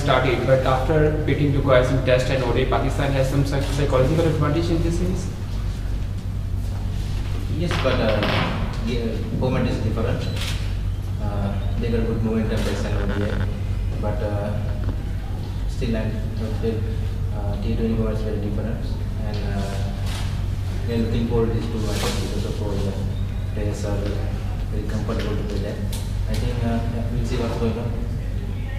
started, but after beating to Croatian Test and ODI, Pakistan has some psychological advantage in this series. Yes, but the format is different. They got good momentum Test and ODI, but still T20 format is very different, and we are looking forward to these two matches because of all the players are very comfortable to play that. I think we'll see what's going on.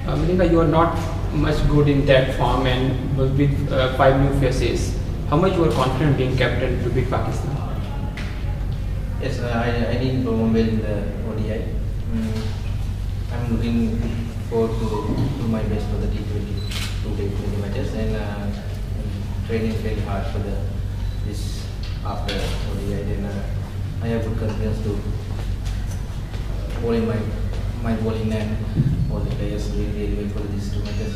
Milinda, you are not much good in that form, and with 5 new faces, how much you are confident being captain to beat Pakistan? Yes, I didn't perform well in the ODI. I'm looking forward to do my best for the T20 matches, and training very hard for this after ODI. Then I have good confidence to bowl in my bowling, and all the players doing really well for these 2 matches.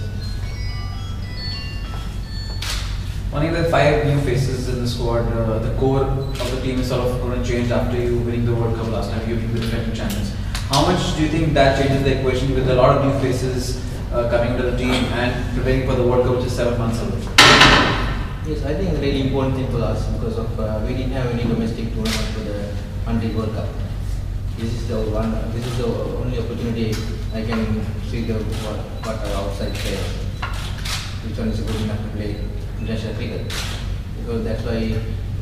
One of the 5 new faces in the squad, the core of the team is sort of going to change after you winning the World Cup last time, you being the defending champions. How much do you think that changes the equation with a lot of new faces coming into the team and preparing for the World Cup, which is 7 months away? Yes, I think it's a really important thing for us because of we didn't have any domestic tournament for the until World Cup. This is the only opportunity I can see what our outside players, which one is good enough to play international cricket. Because that's why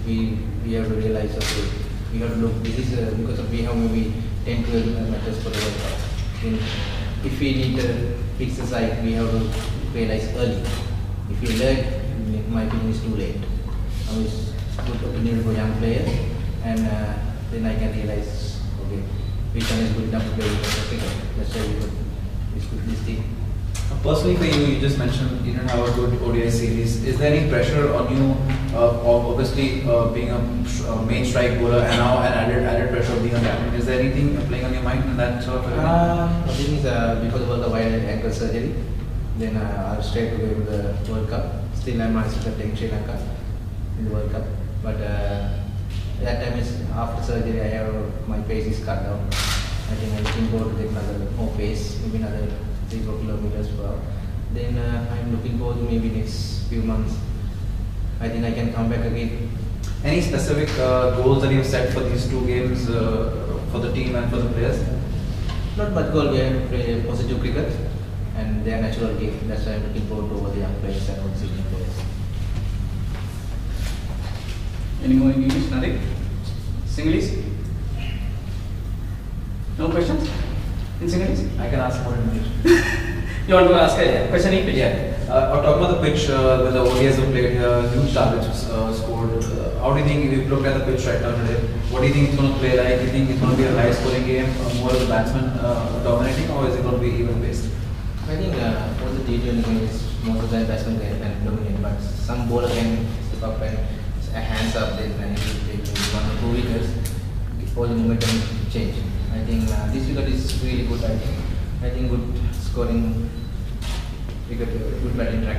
we have to realize, okay, we have to look. This is because we have maybe 10-12 matches for the World Cup. Then if we need to fix the side, we have to realize early. If we lag, my opinion is too late. Now it's good opportunity for young players, and then I can realize, okay, which one is good enough to play international cricket. That's why we put this team. Personally for you, you just mentioned you didn't have a good ODI series. Is there any pressure on you, obviously being a main strike bowler and now an added pressure of being a captain? Is there anything playing on your mind in that sort of? The thing is, because of all the wide ankle surgery, then I'll straight away with the World Cup. Still I'm participating in Sri Lanka in the World Cup, but that time is after surgery. I have my pace is cut down. I think I'm looking forward to get another more pace, maybe another 3-4 kilometers per hour. Then I'm looking forward to maybe next few months. I think I can come back again. Any specific goals that you've set for these 2 games for the team and for the players? Not much goal. We have to play positive cricket, and they are natural game. That's why I'm looking forward to all the young players and all the senior players. Any more in English? Nothing? Sinhalese? No questions? In Sinhalese? I can ask more in English. You want to ask a question in English? Yeah. Talking about the pitch, when the ODIs were played here, huge targets scored. How do you think, if you look at the pitch right now today, what do you think it's going to play like? Do you think it's going to be a high scoring game, more of the batsmen dominating, or is it going to be even based? I think all the T20 games, most of the batsmen can dominate, but some bowler can step up and hands up, then take 1 or 2 wickets, all the momentum change. I think this wicket is really good. I think good scoring wicket, good batting track.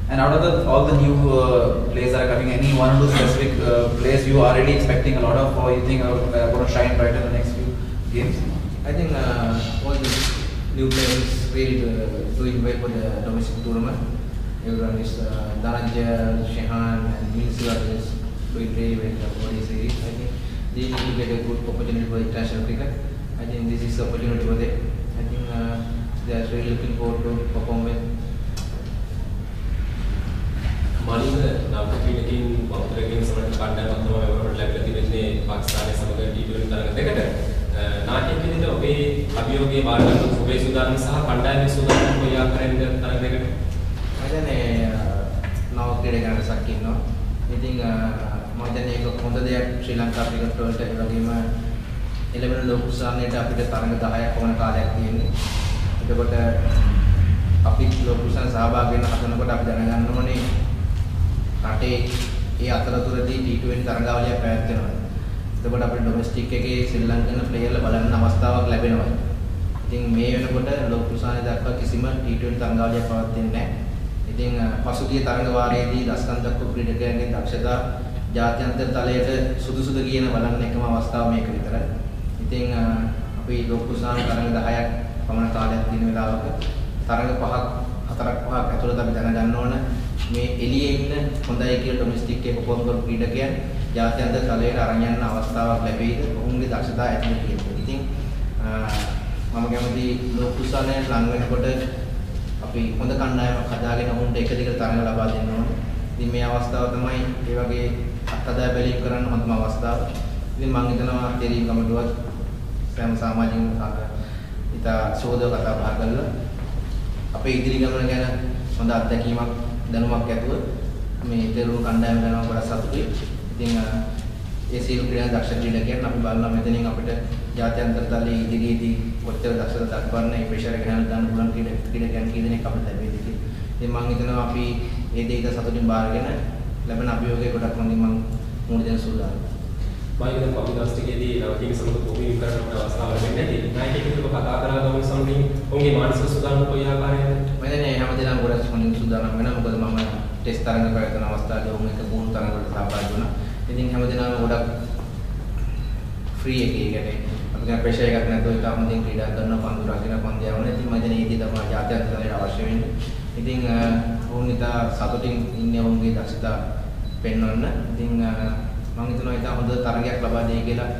And out of all the new players that are coming, any 1 or 2 specific players you are already expecting a lot of, or you think are going to shine bright in the next few games? I think all the new players really doing well for the domestic tournament. Everyone is Dhananjaya, Shehan, and Milsila is doing really well for the series. I think they need to get a good opportunity for international cricket. I think this is the opportunity for them. I think they are really looking forward to perform well. මනින්ද නවක ක්‍රීඩකයින් වතුරකින් සමහර කණ්ඩායමක් තමයි වෙනකොට ලැබිලා තිබෙන්නේ පාකිස්තානයේ සමග T20 තරඟ දෙකට. නාට්‍යයක් විදිහට ඔබේ අභියෝගයේ වාර ගන්න ඔබේ සූදානම් සහ කණ්ඩායමේ සූදානම් කොයි ආකාරයෙන්ද තරඟ දෙකට? මම නව ක්‍රීඩකයන් රසක් ඉන්නවා. ඉතින් මම දැන් ඒක හොඳ දෙයක් ශ්‍රී ලංකා ක්‍රිකට් වලට ඒ වගේම එළවෙන ලෝක උසාවියට අපිට තරඟ 10ක් වුණ කාලයක් තියෙන්නේ. එතකොට අපි ලෝක උසාවිය සහභාගී වෙන හදනකොට අපි දැනගන්න ඕනේ රටේ ඒ අතරතුරදී T20 තරඟාවලිය පැවැත්වෙනවා. එතකොට අපේ ඩොමෙස්ටික් එකේ ශ්‍රී ලංකන් ප්ලේයර්ලා බලන්න අවස්ථාවක් ලැබෙනවා. ඉතින් මේ වෙනකොට ලෝක උසාවිය දක්වා කිසිම T20 තරඟාවලියක් පවත්වන්නේ නැහැ. ඉතින් පසුගිය තරඟ වාරයේදී දස්කම් දක්වපු ක්‍රීඩකයන්ගේ දක්ෂතා ජාත්‍යන්තර තලයට සුදුසුද කියන බලන්න එකම අවස්ථාව මේක විතරයි. ඉතින් අපි ලෝක උසාවිය තරඟ 10ක් පමණ කාලයක් තියෙන වෙලාවක තරඟ 4-5ක් ඇතුළත අපි දැනගන්න ඕන මේ එළියේ ඉන්න හොඳයි කියලා ඩොමෙස්ටික් එකේ පර්ෆෝම් කරපු ක්‍රීඩකයන් ජාත්‍යන්තර තලයට අරන් යන්න අවස්ථාවක් ලැබෙයිද? ඔවුන්ගේ දක්ෂතා ඇතුළත තියෙනවා. ඉතින් මම කැමති ලෝක කුසලයෙන් ලං වෙනකොට අපි හොඳ කණ්ඩායමක් හදාගෙන ඔවුන්ට එක දිගට තරඟ ලබා දෙන්න ඕනේ. ඉතින් මේ අවස්ථාව තමයි ඒ වගේ අත්හදා බැලීම් කරන්න හොඳම අවස්ථාව. ඉතින් මම හිතනවා තේරීම් කමිටුවත් සෑම සමාජික ඉතා සෝදව කතා බහ කරලා අපේ ඉදිරි ගමන ගැන හොඳ අත්දැකීමක් දැනුමක් ඇතුව මේ තේරුණු කණ්ඩායම ගැන ගොඩක් සතුටුයි. ඉතින් ඒ සියලු ක්‍රීඩා දක්ෂ ක්‍රීඩකයන් අපි බලනවා මෙතනින් අපිට ජාත්‍යන්තර තලයේ ඉදිරියේදී කොච්චර දක්ෂතාවක් දක්වන්න මේ ප්‍රෙෂර් එක ගෙනල්ලා ගන්න පුළුවන් ක්‍රීඩකයන් කී දෙනෙක් අපිට ලැබෙයිද කියලා. ඉතින් මම හිතනවා අපි ඒ දෙයට සතුටින් බාරගෙන ලැබෙන අභියෝගය ගොඩක් හොඳින් මම මුහුණ දෙන්න සූදානම්යි. මම අපි දවස්ටිකේදී නවකීක සමග කොපින් කරන්න අවස්ථාව ලැබෙන්නේ නැති. නායකයෙකුට කතා කරලා ගමන් සම්පූර්ණ ඔවුන්ගේ මානසික සූදානම කොයි ආකාරයකද? මම දැන් හැමදේම ගොඩක් හොඳින් සූදානම් වෙනවා. මොකද මම ටෙස්ට් තරඟ පැවැත්වෙන අවස්ථාවේ ඔවුන් එක පුහුණු තරඟ වලට සහභාගී වුණා. ඉතින් හැමදේම ගොඩක් ෆ්‍රී එකේ කියන්නේ අපි කියන ප්‍රෙෂර් එකක් නැතුව ඒක අමුදින් ක්‍රීඩා කරන පන්දු රකින්න පන්දු යවන. ඉතින් මම දැන් ඒකේ තමයි ජාත්‍යන්තර තලයට අවශ්‍ය වෙන්නේ. ඉතින් ඔවුන් ඉතා සතුටින් ඉන්නේ ඔවුන්ගේ දක්ෂතා පෙන්වන්න. ඉතින් මම හිතනවා ඉතා හොඳ තරගයක් ලබා දෙයි කියලා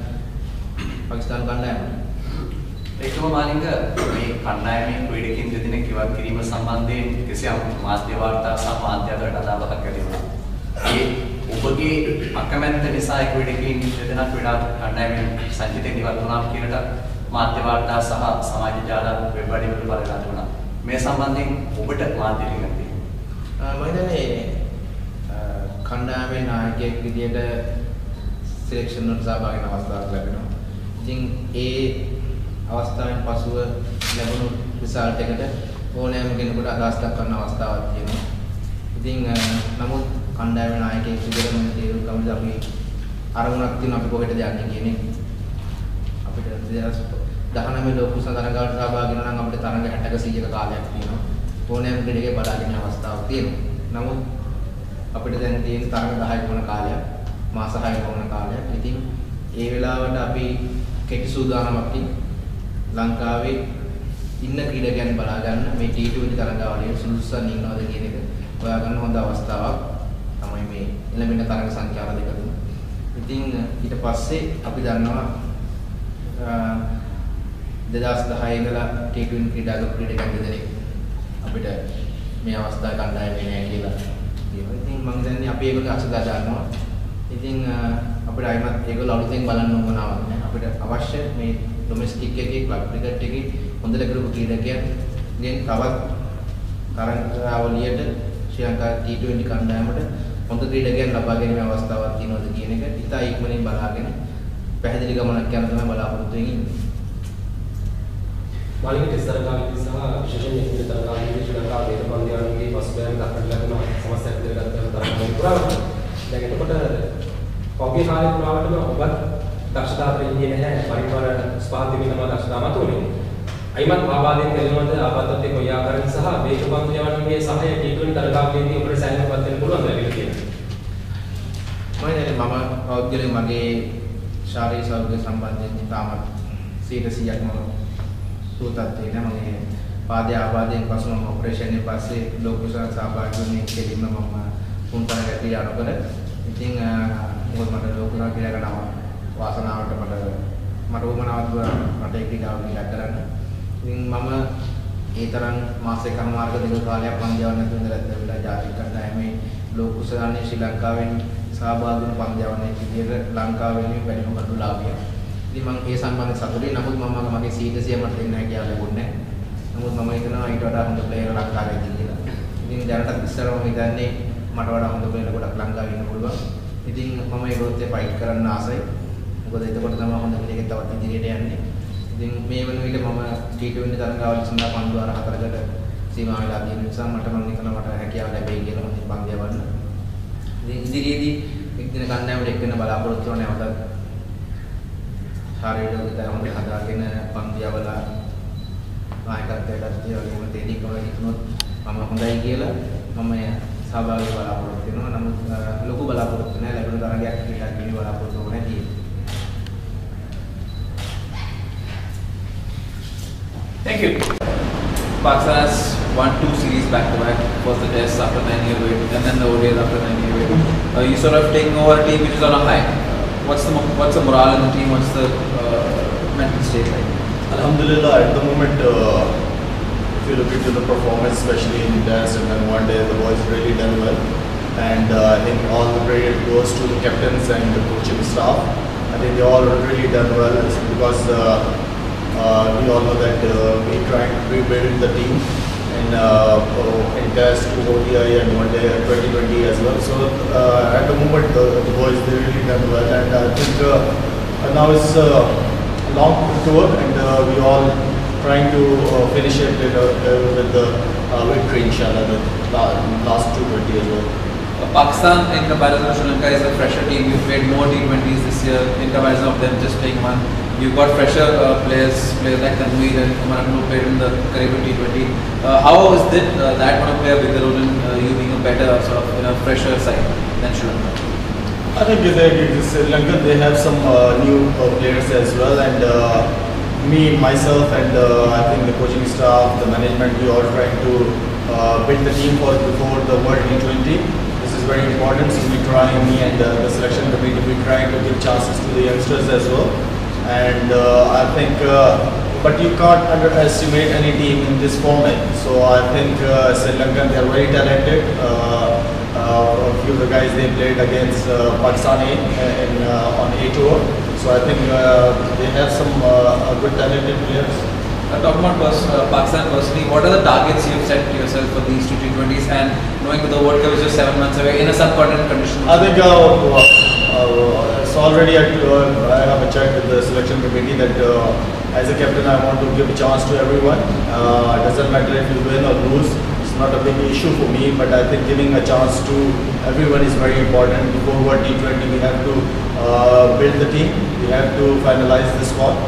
පාකිස්තාන කණ්ඩායම. ඒකම මාලිංග මේ කණ්ඩායමේ ක්‍රීඩකින් දෙදෙනෙක් ඉවත් කිරීම සම්බන්ධයෙන් කිසියම් මාධ්‍ය වාර්තා සහ මාධ්‍ය අතරට අදාළවක් ඇති වුණා. ඒ ඔබගේ අකමැත්ත නිසා ඒ ක්‍රීඩකින් දෙදෙනා ක්‍රීඩා කණ්ඩායමෙන් සංජිතෙන් ඉවත් වුණා කියලට මාධ්‍ය වාර්තා සහ සමාජ ජාල වෙබ් අඩවිවල බලලා වුණා. මේ සම්බන්ධයෙන් ඔබට මාධ්‍යෙකින් නැති. මම හිතන්නේ කණ්ඩායමේ නායකයෙක් විදියට සිලෙක්ෂන් වලට සහභාගී වෙන අවස්ථාවක් ලැබෙනවා. ඉතින් ඒ අවස්ථාවෙන් පසුව ලැබුණු රිසල්ට් එකට ඕනෑම කෙනෙකුට අදහස් දක්වන්න අවස්ථාවක් තියෙනවා. ඉතින් නමුත් කණ්ඩායමේ නායකයෙක් විදියට මම තීරණ කමිටු අපි අරමුණක් තියෙනවා අපි කොහෙටද යන්නේ කියන එක. අපිට 2019 ලෝක කුසල තරඟවලට සහභාගී වෙනවා නම් අපිට තරඟ 60ක 100ක කාලයක් තියෙනවා. ඕනෑම කෙනෙක්ගේ බලාගෙන අවස්ථාවක් තියෙනවා. නමුත් අපිට දැන් තියෙන තරඟ 10ක වුණ කාලයක්, මාස 6ක වුණ කාලයක්. ඉතින් ඒ වෙලාවට අපි කෙටි සූදානමක් ලංකාවේ ඉන්න ක්‍රීඩකයන් බලා ගන්න මේ T20 තරඟාවලියේ සුදුසුසන් ඉන්නවද කියන එක හොයාගන්න හොඳ අවස්ථාවක් තමයි මේ එළඹෙන තරඟ සංඛ්‍යාව දෙක තුන. ඉතින් ඊට පස්සේ අපි දන්නවා 2010 ඉඳලා T20 ක්‍රීඩකයන් දෙදෙනෙක් අපිට මේ අවස්ථාව කණ්ඩායමේ නෑ කියලා කියනවා. ඉතින් මම හිතන්නේ අපි ඒක අසදා ගන්නවා. ඉතින් අපිට ආයිමත් ඒගොල්ලෝ අලුතෙන් බලන්න ඕනවක් නෑ. අපිට අවශ්‍ය මේ ඩොමෙස්ටික් එකේ ක්ලබ් ක්‍රිකට් එකේ හොඳට කරපු ක්‍රීඩකයන්ගෙන් තවත් තරඟාවලියට ශ්‍රී ලංකා T20 කණ්ඩායමට හොඳ ක්‍රීඩකයන් ලබා ගැනීමේ අවස්ථාවක් තියෙනවද කියන එක ඉතා ඉක්මනින් බලාගෙන පැහැදිලි ගමනක් යන තමයි බලාපොරොත්තු වෙන්නේ. මාළිග ටෙස්ට් තරඟාවලිය සහ විශේෂයෙන් ඉන්දිය තරඟාවලිය ශ්‍රී ලංකා වේදපන්දියන්ගේ පසුබෑම දක්වන්න ලැබුණ සමස්තයක් දෙකක් තරඟාවලිය පුරාවට. දැන් එතකොට පෞගේ කාලේ පුරාවටම ඔබත් දක්ෂතාව දෙන්නේ නැහැ පරිපාල ස්පාර්ති වෙනම දක්ෂතාව මතුනේ. අයිමත් ආබාධයෙන් දෙනවද ආබාධත් එක්ක කොයි ආකාරයෙන් සහ වේදපන්දු යවන්නගේ සහය T20 තරඟාවලියේදී ඔබට සෑහෙනපත් වෙන්න පුළුවන් කියලා කියනවා. මම පෞද්ගලික මගේ ශාරීරික සෞඛ්‍ය සම්බන්ධයෙන් තාමත් 100%ක්ම සූතත් වෙන මගේ පාදයේ ආබාධයෙන් පසු මම ඔපරේෂන් එකෙන් පස්සේ ලෝක කුසල සහභාගී වුණේ කෙලින්ම මම පුන්තර ගැටිය අරගෙන ඉතින් මොකද මට ලෝක කුසල කියලා ගන්නවා වාසනාවට මට උමනාවක් මට ඒක ගාව කියලා කරන්න. ඉතින් මම ඒ තරම් මාස එකමාරක දෙක කාලයක් පන්දියවන්න නැතුව ඉඳලා ජාතික කණ්ඩායමේ ලෝක කුසලන්නේ ශ්‍රී ලංකාවෙන් සහභාගී වුණු පන්දියවන්නේ විදියට ලංකාවෙන් වැඩිම කඩු ලාභිය. ඉතින් මම ඒ සම්බන්ධ සතුටුයි. නමුත් මම මගේ සීටසිය මට දෙන්න හැකියාව ලැබුණේ නැහැ. නමුත් මම හිතනවා ඊට වඩා හොඳ ප්ලේයර් ලංකාවේ කියලා. ඉතින් දැනටත් ඉස්සරම හිතන්නේ මට වඩා හොඳ ප්ලේයර් ගොඩක් ලංකාවේ ඉන්න පුළුවන්. ඉතින් මම ඒකත් ෆයිට් කරන්න ආසයි. මොකද එතකොට තමයි හොඳ කෙනෙක් තවත් ඉදිරියට යන්නේ. ඉතින් මේ වෙන විට මම T20 තරඟාවලිය සඳහා පන්දු අර 4කට සීමා වෙලා තියෙන නිසා මට මම හිතනවා මට හැකියාව ලැබෙයි කියලා මම පන්දිය වන්න. ඉතින් ඉදිරියේදී එක් දින කණ්ඩායමට එක්වෙන බලාපොරොත්තු වෙන නැවතත් ශාරීරික දරමුණ හදාගෙන පන්දියවල නායකත්වයට තියවීම තේදී කොහොමද හිතුනොත් මම හොඳයි කියලා මම සහභාගී බලාපොරොත්තු වෙනවා. නමුත් ලොකු බලාපොරොත්තු නැහැ. ලැබෙන තරගයක් ක්‍රීඩා කිරීමේ බලාපොරොත්තු නැති. Thank you. Pakistan's won 2 series back to back. First the Tests after 9-year wait, and then the ODIs after 9-year wait. You sort of taking over a team which is on a high. What's the morale in the team? What's the mental state like? Alhamdulillah, at the moment, if you look into the performance, especially in Test and then one day, the boys really done well. And I think all the credit goes to the captains and the coaching staff. I think they all really done well because we all know that we're trying to rebuild the team in Test, ODI and one day 2020 as well. So at the moment, the boys they really done well, and I think now it's a long tour, and we all trying to finish it with the victory, inshallah, the last 220 as well. Pakistan, in comparison to Sri Lanka, is a fresher team. You've played more T20s this year in comparison of them just playing one. You've got fresher players like Tanveer and Umar who played in the Caribbean T20. How is that going to play a bigger role in you being a better sort of fresher side than Sri Lanka? I think Sri Lanka, they have some new players as well, and me, myself, and I think the coaching staff, the management, we all trying to build the team before the World T20. This is very important, so we trying, me and the selection committee, we trying to give chances to the youngsters as well. And I think, but you can't underestimate any team in this format. So I think Sri Lanka, they are very talented. A few of the guys they played against Pakistan on A tour. So I think they have some good talented players. Talking about Pakistan personally, what are the targets you've set to yourself for these two T20s, and knowing that the World Cup is just 7 months away in a subcontinent condition? I think it's already I have a chat with the selection committee that as a captain I want to give a chance to everyone. It doesn't matter if you win or lose. It's not a big issue for me, but I think giving a chance to everyone is very important. Before World T20 we have to build the team. We have to finalize the squad.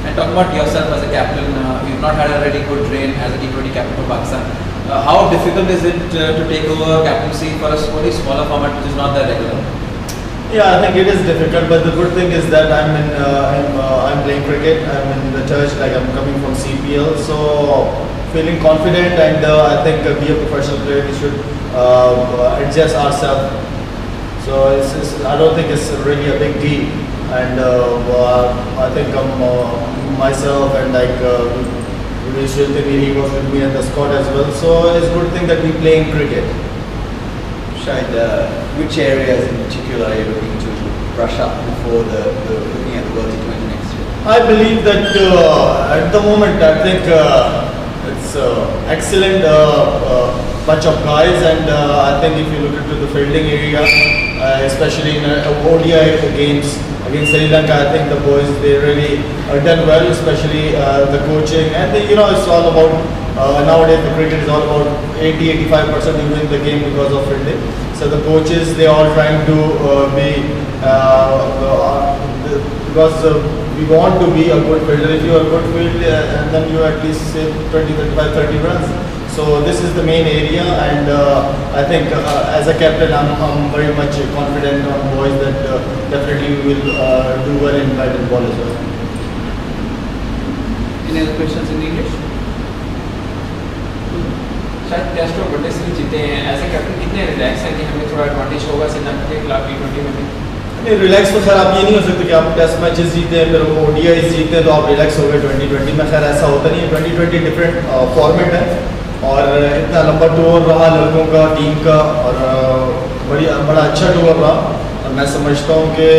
And talking about yourself as a captain, you've not had a really good reign as a T20 captain for Pakistan. How difficult is it to take over captaincy for a very smaller format which is not that regular? Yeah, I think it is difficult, but the good thing is that I'm playing cricket. I'm in the church, like I'm coming from CPL, so feeling confident, and I think be a professional player, we should adjust ourselves. So I don't think it's really a big deal, and I think myself and like he was with me at the squad as well. So it's a good thing that we play in cricket. Shahid, which areas in particular are you looking to brush up before looking at the World T20 next year? I believe that at the moment, I think it's excellent bunch of guys, and I think if you look into the fielding area, especially in ODI games against Sri Lanka, I think the boys they really done well, especially the coaching, and it's all about nowadays the cricket is all about 80-85% you win the game because of fielding. So the coaches they all trying to be because we want to be a good fielder. If you are a good fielder, and then you at least say 20, 35, 30 runs. So this is the main area, and I think as a captain, I'm very much confident on boys that definitely we will do well in bat and ball as well. Any other questions in English? शायद test और one day series जीते हैं, as a captain कितने relax हैं कि हमें थोड़ा advantage होगा श्रीलंका के खिलाफ T20 में भी? नहीं, रिलैक्स तो खैर आप ये नहीं हो सकते कि आप टेस्ट मैचेस जीते हैं फिर ODIs जीते हैं तो आप रिलैक्स हो गए 2020 में। खैर ऐसा होता नहीं है। 2020 डिफरेंट फॉर्मेट है और इतना लंबा टूर रहा लड़कों का, टीम का, और बड़ा अच्छा टूर रहा, और मैं समझता हूँ कि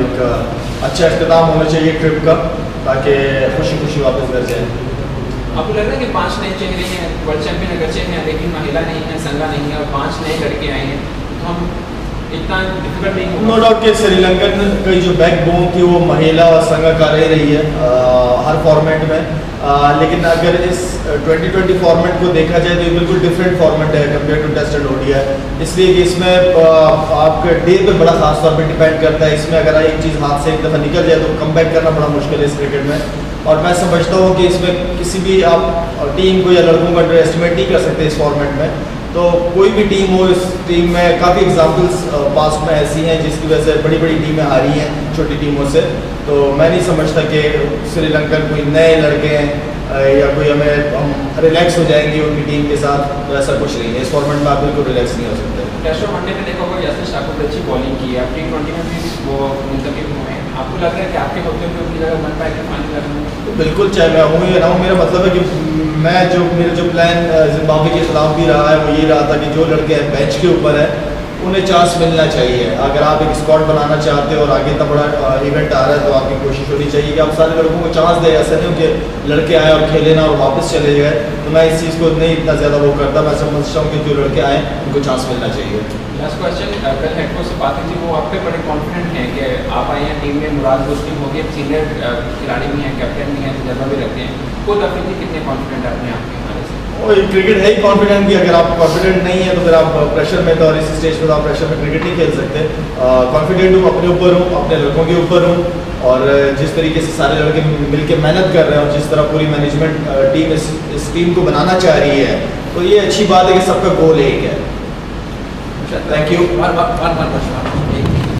एक अच्छा इख्तिताम होना चाहिए ट्रिप का, ताकि खुशी खुशी वापस घर जाए। आपको लग रहा है कि 5 नए चेहरे हैं, वर्ल्ड चैंपियन अगरचे हैं लेकिन महिला नहीं है, संगा नहीं है, और 5 नए करके आए हैं, तो हम इतना डिफिकल्ट नहीं होगा। नो डाउट कि श्रीलंकन की जो बैकबोन थी वो महिला और संगा का रही है हर फॉर्मेट में, लेकिन अगर इस 2020 फॉर्मेट को देखा जाए तो ये बिल्कुल डिफरेंट फॉर्मेट है compare to test and ODI, इसलिए कि इसमें आपके डे पे बड़ा खास तौर पे डिपेंड करता है। इसमें अगर एक चीज़ हाथ से एक दफ़ा निकल जाए तो कम बैक करना बड़ा मुश्किल है इस क्रिकेट में, और मैं समझता हूँ कि इसमें किसी भी आप टीम को या लड़कों को अंडर एस्टिमेट नहीं कर सकते इस फॉर्मेट में। तो कोई भी टीम हो, इस टीम में काफ़ी एग्जाम्पल्स पास्ट में ऐसी हैं जिसकी वजह से बड़ी बड़ी टीमें हारी हैं छोटी टीमों से। तो मैं नहीं समझता कि श्रीलंकन कोई नए लड़के हैं या कोई हम रिलैक्स हो जाएंगे उनकी टीम के साथ, तो ऐसा कुछ नहीं है। इस फॉर्मेट में आप बिल्कुल रिलैक्स नहीं हो सकते। टेस्ट और वनडे में देखा होगा यासिर शाकिब ने अच्छी बॉलिंग की है, T20 में भी वो मुंतकिल हुए हैं। आपको लग रहा है कि आपके होते हुए उनकी जगह बन पाएगी फाइनल करने में? तो बिल्कुल, चाहे मैं हूँ या ना हूँ, मेरा मतलब है कि मेरा जो प्लान जिम्बाब्वे के खिलाफ भी रहा है वो ये रहा था कि जो लड़के बेंच के ऊपर है उन्हें चांस मिलना चाहिए। अगर आप एक स्क्वाड बनाना चाहते हो और आगे इतना बड़ा इवेंट आ रहा है तो आपकी कोशिश होनी चाहिए कि आप सारे लड़कों को चांस दें। ऐसा नहीं हो कि लड़के आए और खेले ना और वापस चले गए, तो मैं इस चीज़ को नहीं इतना ज़्यादा वो करता। मैं समझता हूँ कि जो लड़के आए उनको चांस मिलना चाहिए। लास्ट क्वेश्चन, कल हेड कोच से बात हुई थी, वो आप पे बड़े कॉन्फिडेंट हैं कि आप आए हैं टीम में, मुराद मुस्लिम हो गए, सीनियर खिलाड़ी भी हैं, कैप्टन भी हैं, तजर्बा भी रखते हैं, खुद अफरीदी कितने कॉन्फिडेंट है अपने आप के हमारे से? और क्रिकेट है ही कॉन्फिडेंट की, अगर आप कॉन्फिडेंट नहीं है तो फिर आप प्रेशर में, तो और इस स्टेज पर आप प्रेशर में क्रिकेट नहीं खेल सकते। कॉन्फिडेंट हूँ, अपने ऊपर हूँ, अपने लड़कों के ऊपर हूँ, और जिस तरीके से सारे लड़के मिलकर मेहनत कर रहे हैं और जिस तरह पूरी मैनेजमेंट टीम इस टीम को बनाना चाह रही है, तो ये अच्छी बात है कि सबका गोल एक है। Thank you.